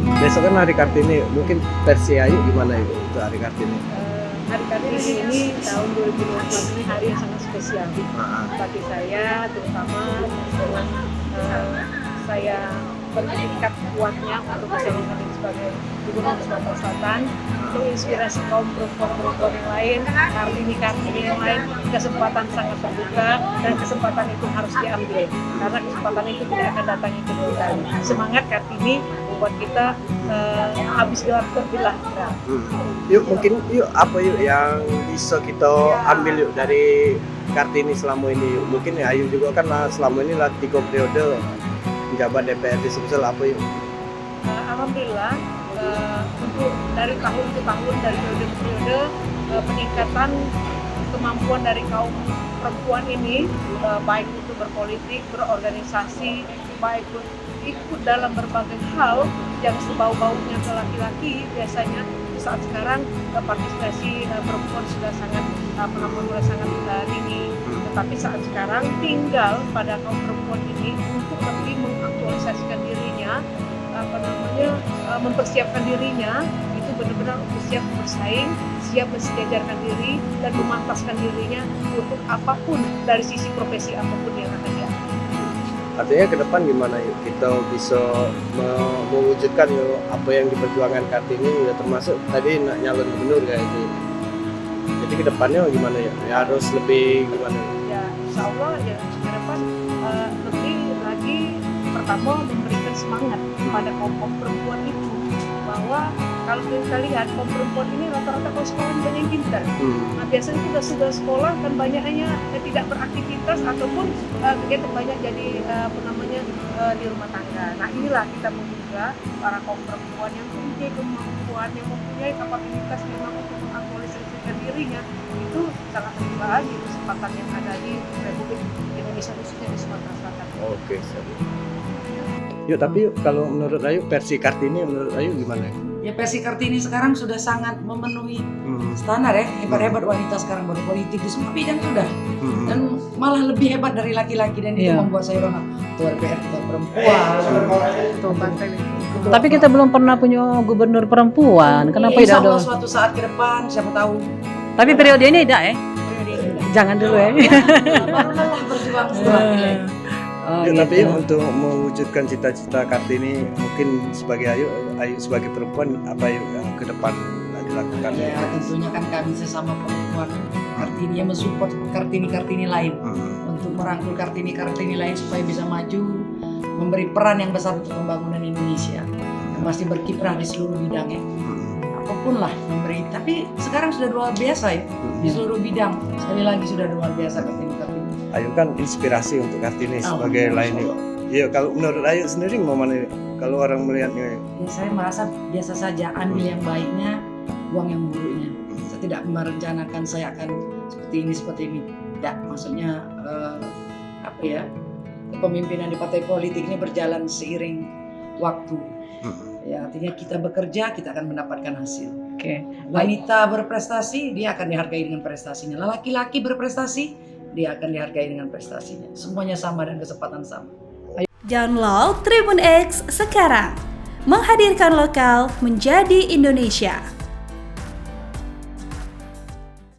Besok kan hari Kartini, mungkin versi Ayu gimana Ibu untuk hari Kartini? Hari Kartini ini tahun 2020 ini hari yang sangat spesial bagi saya, terutama dengan saya bertekad kuatnya untuk bisa menjadi sebagai Gubernur Sumatera Selatan, menginspirasi kaum perempuan yang lain, Kartini yang lain. Kesempatan sangat terbuka dan kesempatan itu harus diambil karena kesempatan itu tidak akan datang kedua kali. Semangat Kartini buat kita habis gelar terpilah. Yuk mungkin apa yang bisa kita ambil dari Kartini selama ini yuk. Mungkin ya Ayu juga kan selama ini 3 periode menjabat DPRD Sumsel apa yuk? Alhamdulillah untuk dari tahun ke tahun, dari periode ke periode, peningkatan kemampuan dari kaum perempuan ini, baik itu berpolitik, berorganisasi, baik ikut dalam berbagai hal yang sebau-baunya ke laki-laki. Biasanya saat sekarang partisipasi perempuan sudah sangat tinggi, tetapi saat sekarang tinggal pada kaum perempuan ini untuk lebih mengaktualisasikan dirinya, mempersiapkan dirinya itu benar-benar siap bersaing, siap mensejajarkan diri dan memantaskan dirinya untuk apapun dari sisi profesi apapun yang akan dia. Artinya ke depan gimana yuk kita bisa mewujudkan yuk apa yang diperjuangkan Kartini ya, termasuk tadi nak nyalon gubernur kayak itu. Jadi ke depannya gimana ya? Ya harus lebih gimana? Ya insya Allah ya ke depan lebih lagi pertama memberikan semangat kepada kaum perempuan itu, bahwa kalau kita lihat kaum perempuan ini rata-rata kalau sekolah banyak yang pintar. Nah biasanya kita sudah sekolah kan banyaknya tidak beraktivitas ataupun kegiatan banyak jadi di rumah tangga. Nah inilah kita menduga para kaum perempuan yang mempunyai kemampuan, yang mempunyai kapabilitas memang untuk mengaktualisasikan dirinya, itu sangat berbahagia kesempatan yang ada di Republik Indonesia khususnya di Sumatera Selatan. Oke, yuk tapi yuk kalau menurut Ayu versi Kartini menurut Ayu gimana? Ya versi Kartini sekarang sudah sangat memenuhi standar ya, hebat-hebat wanita sekarang berpolitik di semua bidang sudah, dan malah lebih hebat dari laki-laki, dan itu membuat saya bangga. Ketua DPR kita perempuan, Tapi kita belum pernah punya gubernur perempuan. Kenapa tidak ada? Suatu saat ke depan siapa tahu. Tapi periode ini tidak ya? Jangan dulu ya. Barulah berjuang setelah Ya, tapi untuk mewujudkan cita-cita Kartini mungkin sebagai Ayu sebagai perempuan apa yang ke depan dilakukan? Ya tentunya kan kami sesama perempuan Kartini yang mensupport Kartini lain untuk merangkul Kartini lain supaya bisa maju, memberi peran yang besar untuk pembangunan Indonesia yang masih berkiprah di seluruh bidangnya. Apapun lah memberi, tapi sekarang sudah luar biasa ya di seluruh bidang. Sekali lagi sudah luar biasa Kartini. Ayu kan inspirasi untuk Kartini sebagai lainnya. Iya, kalau menurut Ayu sendiri gimana kalau orang melihatnya? Ya, saya merasa biasa saja, ambil yang baiknya, buang yang buruknya. Saya tidak merencanakan saya akan seperti ini. Tidak, maksudnya kepemimpinan di partai politik ini berjalan seiring waktu. Ya, artinya kita bekerja, kita akan mendapatkan hasil. Wanita berprestasi, dia akan dihargai dengan prestasinya. Laki-laki berprestasi, dia akan dihargai dengan prestasinya. Semuanya sama dan kesempatan sama. Download Tribun X sekarang. Menghadirkan lokal menjadi Indonesia.